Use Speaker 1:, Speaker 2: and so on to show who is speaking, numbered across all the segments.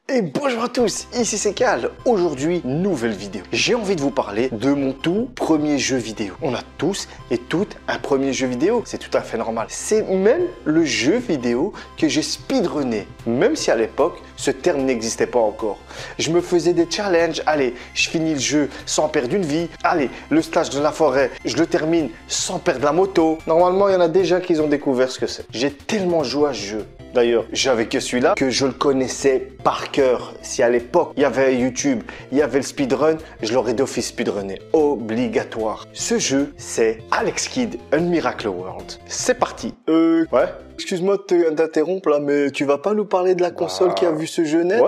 Speaker 1: Et bonjour à tous, ici c'est Cal. Aujourd'hui, nouvelle vidéo. J'ai envie de vous parler de mon tout premier jeu vidéo. On a tous et toutes un premier jeu vidéo, c'est tout à fait normal. C'est même le jeu vidéo que j'ai speedrunné, même si à l'époque, ce terme n'existait pas encore. Je me faisais des challenges, allez, je finis le jeu sans perdre une vie. Allez, le stage de la forêt, je le termine sans perdre la moto. Normalement, il y en a déjà qui ont découvert ce que c'est. J'ai tellement joué à ce jeu. D'ailleurs, j'avais que celui-là que je le connaissais par cœur. Si à l'époque, il y avait YouTube, il y avait le speedrun, je l'aurais d'office speedrunné. Obligatoire. Ce jeu, c'est Alex Kidd A Miracle World. C'est parti. Ouais. Excuse-moi de t'interrompre là, mais tu vas pas nous parler de la console qui a vu ce jeu naître?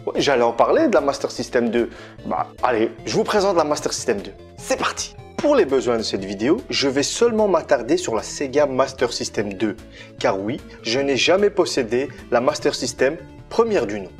Speaker 1: Ouais, j'allais en parler de la Master System 2. Allez, je vous présente la Master System 2. C'est parti. Pour les besoins de cette vidéo, je vais seulement m'attarder sur la Sega Master System 2. Car oui, je n'ai jamais possédé la Master System première du nom.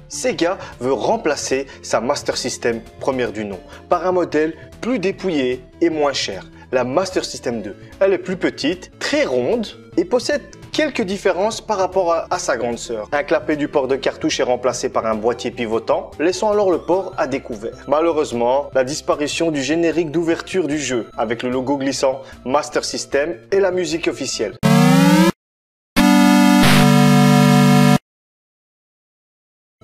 Speaker 1: Sega veut remplacer sa Master System première du nom par un modèle plus dépouillé et moins cher. La Master System 2, elle est plus petite, très ronde et possède quelques différences par rapport à sa grande sœur. Un clapet du port de cartouche est remplacé par un boîtier pivotant, laissant alors le port à découvert. Malheureusement, la disparition du générique d'ouverture du jeu, avec le logo glissant Master System et la musique officielle.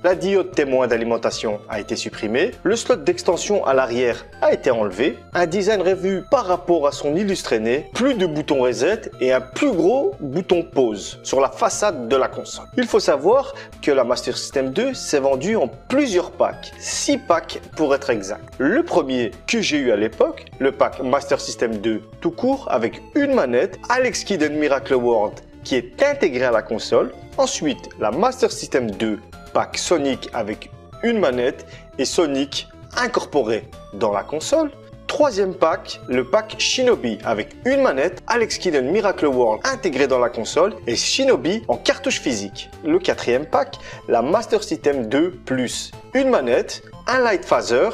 Speaker 1: La diode témoin d'alimentation a été supprimée, le slot d'extension à l'arrière a été enlevé, un design revu par rapport à son illustré né, plus de bouton reset et un plus gros bouton pause sur la façade de la console. Il faut savoir que la Master System 2 s'est vendue en plusieurs packs, 6 packs pour être exact. Le premier que j'ai eu à l'époque, le pack Master System 2 tout court avec une manette, Alex Kidd A Miracle World qui est intégré à la console. Ensuite, la Master System 2 pack Sonic avec une manette et Sonic incorporé dans la console. Troisième pack, le pack Shinobi avec une manette, Alex Kidd A Miracle World intégré dans la console et Shinobi en cartouche physique. Le quatrième pack, la Master System 2 plus une manette, un Light Phaser,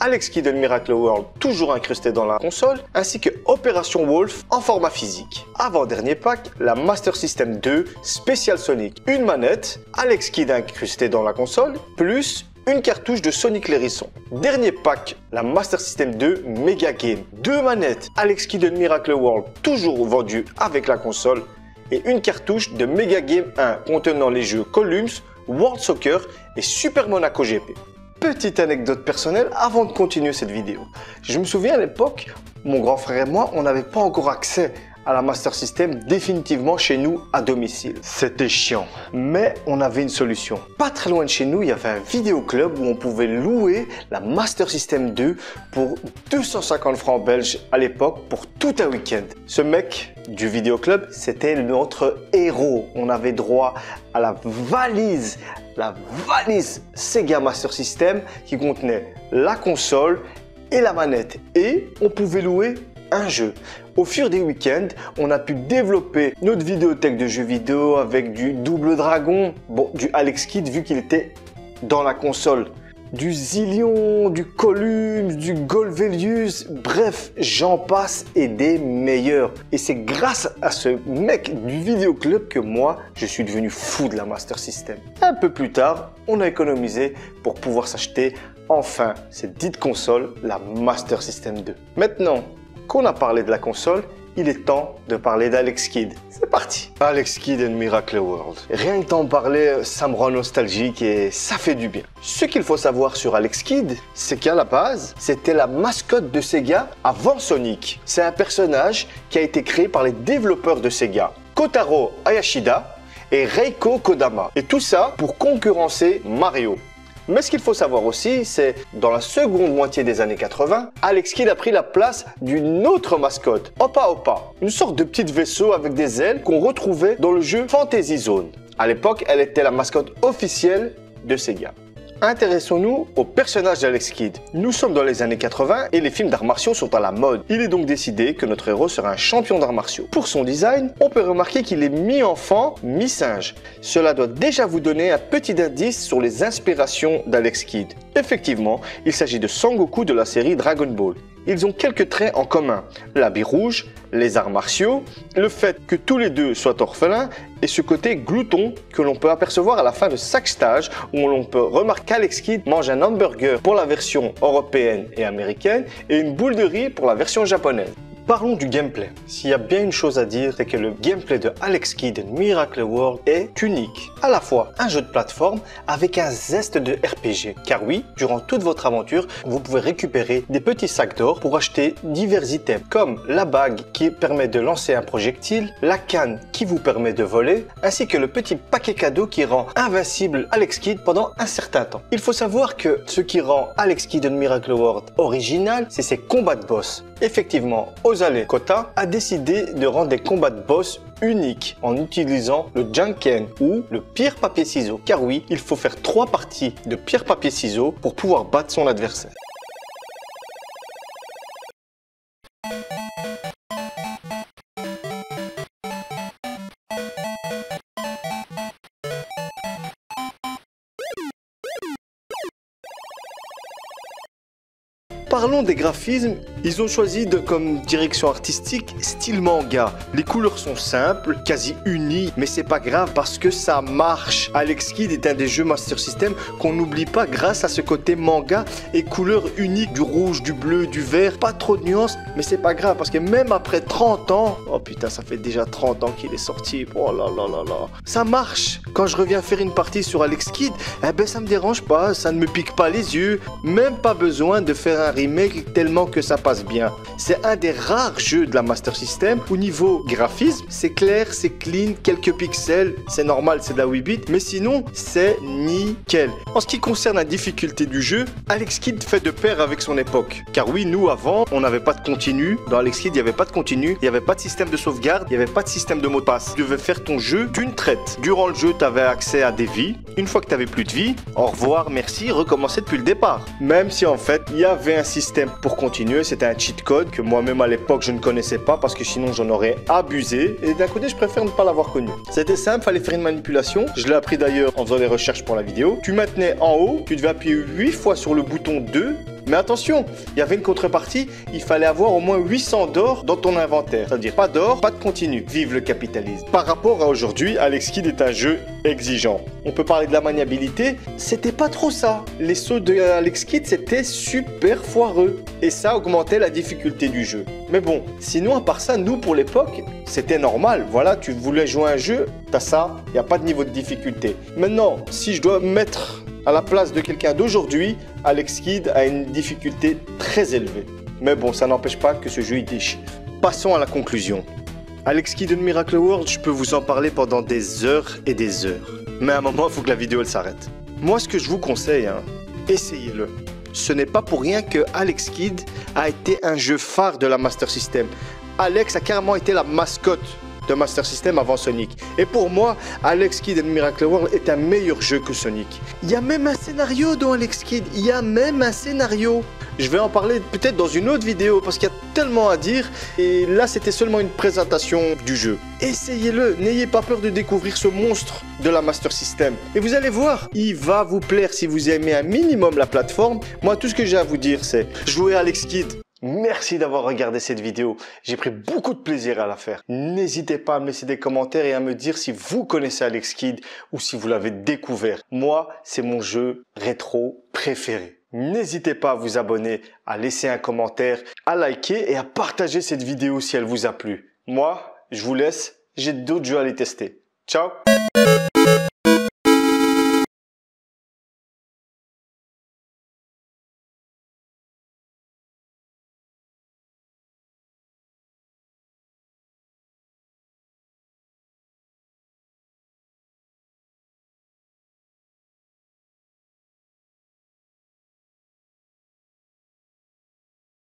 Speaker 1: Alex Kidd A Miracle World toujours incrusté dans la console, ainsi que Operation Wolf en format physique. Avant-dernier pack, la Master System 2 Special Sonic, une manette, Alex Kidd incrusté dans la console, plus une cartouche de Sonic l'Hérisson. Dernier pack, la Master System 2 Mega Game, deux manettes, Alex Kidd A Miracle World toujours vendu avec la console, et une cartouche de Mega Game 1 contenant les jeux Columns, World Soccer et Super Monaco GP. Petite anecdote personnelle avant de continuer cette vidéo. Je me souviens à l'époque, mon grand frère et moi, on n'avait pas encore accès à la Master System définitivement chez nous à domicile. C'était chiant, mais on avait une solution. Pas très loin de chez nous, il y avait un vidéoclub où on pouvait louer la Master System 2 pour 250 francs belges à l'époque pour tout un week-end. Ce mec du vidéoclub, c'était notre héros. On avait droit à la valise Sega Master System qui contenait la console et la manette. Et on pouvait louer un jeu. Au fur des week-ends, on a pu développer notre vidéothèque de jeux vidéo avec du Double Dragon, du Alex Kidd vu qu'il était dans la console, du Zillion, du Columns, du Golvelius, bref, j'en passe et des meilleurs. Et c'est grâce à ce mec du vidéoclub que moi, je suis devenu fou de la Master System. Un peu plus tard, on a économisé pour pouvoir s'acheter enfin cette dite console, la Master System 2. Maintenant qu'on a parlé de la console, il est temps de parler d'Alex Kidd. C'est parti. Alex Kidd A Miracle World. Rien que d'en parler, ça me rend nostalgique et ça fait du bien. Ce qu'il faut savoir sur Alex Kidd, c'est qu'à la base, c'était la mascotte de Sega avant Sonic. C'est un personnage qui a été créé par les développeurs de Sega, Kotaro Hayashida et Reiko Kodama. Et tout ça pour concurrencer Mario. Mais ce qu'il faut savoir aussi, c'est dans la seconde moitié des années 80, Alex Kidd a pris la place d'une autre mascotte, Opa Opa, une sorte de petit vaisseau avec des ailes qu'on retrouvait dans le jeu Fantasy Zone. À l'époque, elle était la mascotte officielle de Sega. Intéressons-nous au personnage d'Alex Kidd. Nous sommes dans les années 80 et les films d'arts martiaux sont à la mode. Il est donc décidé que notre héros sera un champion d'arts martiaux. Pour son design, on peut remarquer qu'il est mi-enfant, mi-singe. Cela doit déjà vous donner un petit indice sur les inspirations d'Alex Kidd. Effectivement, il s'agit de Son Goku de la série Dragon Ball. ils ont quelques traits en commun. L'habit rouge, les arts martiaux, le fait que tous les deux soient orphelins et ce côté glouton que l'on peut apercevoir à la fin de chaque stage où l'on peut remarquer qu'Alex Kidd mange un hamburger pour la version européenne et américaine et une boule de riz pour la version japonaise. Parlons du gameplay. S'il y a bien une chose à dire, c'est que le gameplay de Alex Kidd in Miracle World est unique. À la fois un jeu de plateforme avec un zeste de RPG. Car oui, durant toute votre aventure, vous pouvez récupérer des petits sacs d'or pour acheter divers items comme la bague qui permet de lancer un projectile, la canne qui vous permet de voler, ainsi que le petit paquet cadeau qui rend invincible Alex Kidd pendant un certain temps. Il faut savoir que ce qui rend Alex Kidd in Miracle World original, c'est ses combats de boss. Effectivement, Ozale Kota a décidé de rendre des combats de boss uniques en utilisant le Janken ou le pierre-papier-ciseaux. Car oui, il faut faire 3 parties de pierre-papier-ciseaux pour pouvoir battre son adversaire. Parlons des graphismes, ils ont choisi comme direction artistique style manga. Les couleurs sont simples, quasi unies, mais c'est pas grave parce que ça marche. Alex Kidd est un des jeux Master System qu'on n'oublie pas grâce à ce côté manga et couleurs uniques, du rouge, du bleu, du vert, pas trop de nuances, mais c'est pas grave parce que même après 30 ans, oh putain ça fait déjà 30 ans qu'il est sorti, oh là là là là, ça marche. Quand je reviens faire une partie sur Alex Kidd, eh ben ça me dérange pas, ça ne me pique pas les yeux, même pas besoin de faire un remake tellement que ça passe bien. C'est un des rares jeux de la Master System où niveau graphisme, c'est clair, c'est clean, quelques pixels, c'est normal, c'est de la 8 bits, mais sinon, c'est nickel. En ce qui concerne la difficulté du jeu, Alex Kidd fait de pair avec son époque. Car oui, nous avant, on n'avait pas de continu. Dans Alex Kidd, il n'y avait pas de continu, il n'y avait pas de système de sauvegarde, il n'y avait pas de système de mot de passe. Tu devais faire ton jeu d'une traite. Durant le jeu, tu avais accès à des vies. Une fois que tu n'avais plus de vie, au revoir, merci, recommencer depuis le départ. Même si en fait, il y avait un système pour continuer, c'était un cheat code que moi-même à l'époque je ne connaissais pas parce que sinon j'en aurais abusé. Et d'un côté, je préfère ne pas l'avoir connu. C'était simple, fallait faire une manipulation. Je l'ai appris d'ailleurs en faisant des recherches pour la vidéo. Tu maintenais en haut, tu devais appuyer 8 fois sur le bouton 2. Mais attention, il y avait une contrepartie, il fallait avoir au moins 800 d'or dans ton inventaire. C'est-à-dire pas d'or, pas de continu. Vive le capitalisme. Par rapport à aujourd'hui, Alex Kidd est un jeu exigeant. On peut parler de la maniabilité, c'était pas trop ça. Les sauts de Alex Kidd, c'était super foireux. Et ça augmentait la difficulté du jeu. Mais bon, sinon à part ça, nous pour l'époque, c'était normal. Voilà, tu voulais jouer un jeu, t'as ça, il n'y a pas de niveau de difficulté. Maintenant, si je dois mettre à la place de quelqu'un d'aujourd'hui, Alex Kidd a une difficulté très élevée. Mais bon, ça n'empêche pas que ce jeu il déchire. Passons à la conclusion. Alex Kidd in Miracle World, je peux vous en parler pendant des heures et des heures. Mais à un moment, il faut que la vidéo elle s'arrête. Moi, ce que je vous conseille, essayez-le. Ce n'est pas pour rien que Alex Kidd a été un jeu phare de la Master System. Alex a carrément été la mascotte de Master System avant Sonic. Et pour moi, Alex Kidd in Miracle World est un meilleur jeu que Sonic. Il y a même un scénario dans Alex Kidd. Il y a même un scénario. Je vais en parler peut-être dans une autre vidéo parce qu'il y a tellement à dire. Et là, c'était seulement une présentation du jeu. Essayez-le. N'ayez pas peur de découvrir ce monstre de la Master System. Et vous allez voir, il va vous plaire si vous aimez un minimum la plateforme. Moi, tout ce que j'ai à vous dire, c'est jouer Alex Kidd. Merci d'avoir regardé cette vidéo. J'ai pris beaucoup de plaisir à la faire. N'hésitez pas à me laisser des commentaires et à me dire si vous connaissez Alex Kidd ou si vous l'avez découvert. Moi, c'est mon jeu rétro préféré. N'hésitez pas à vous abonner, à laisser un commentaire, à liker et à partager cette vidéo si elle vous a plu. Moi, je vous laisse. J'ai d'autres jeux à les tester. Ciao!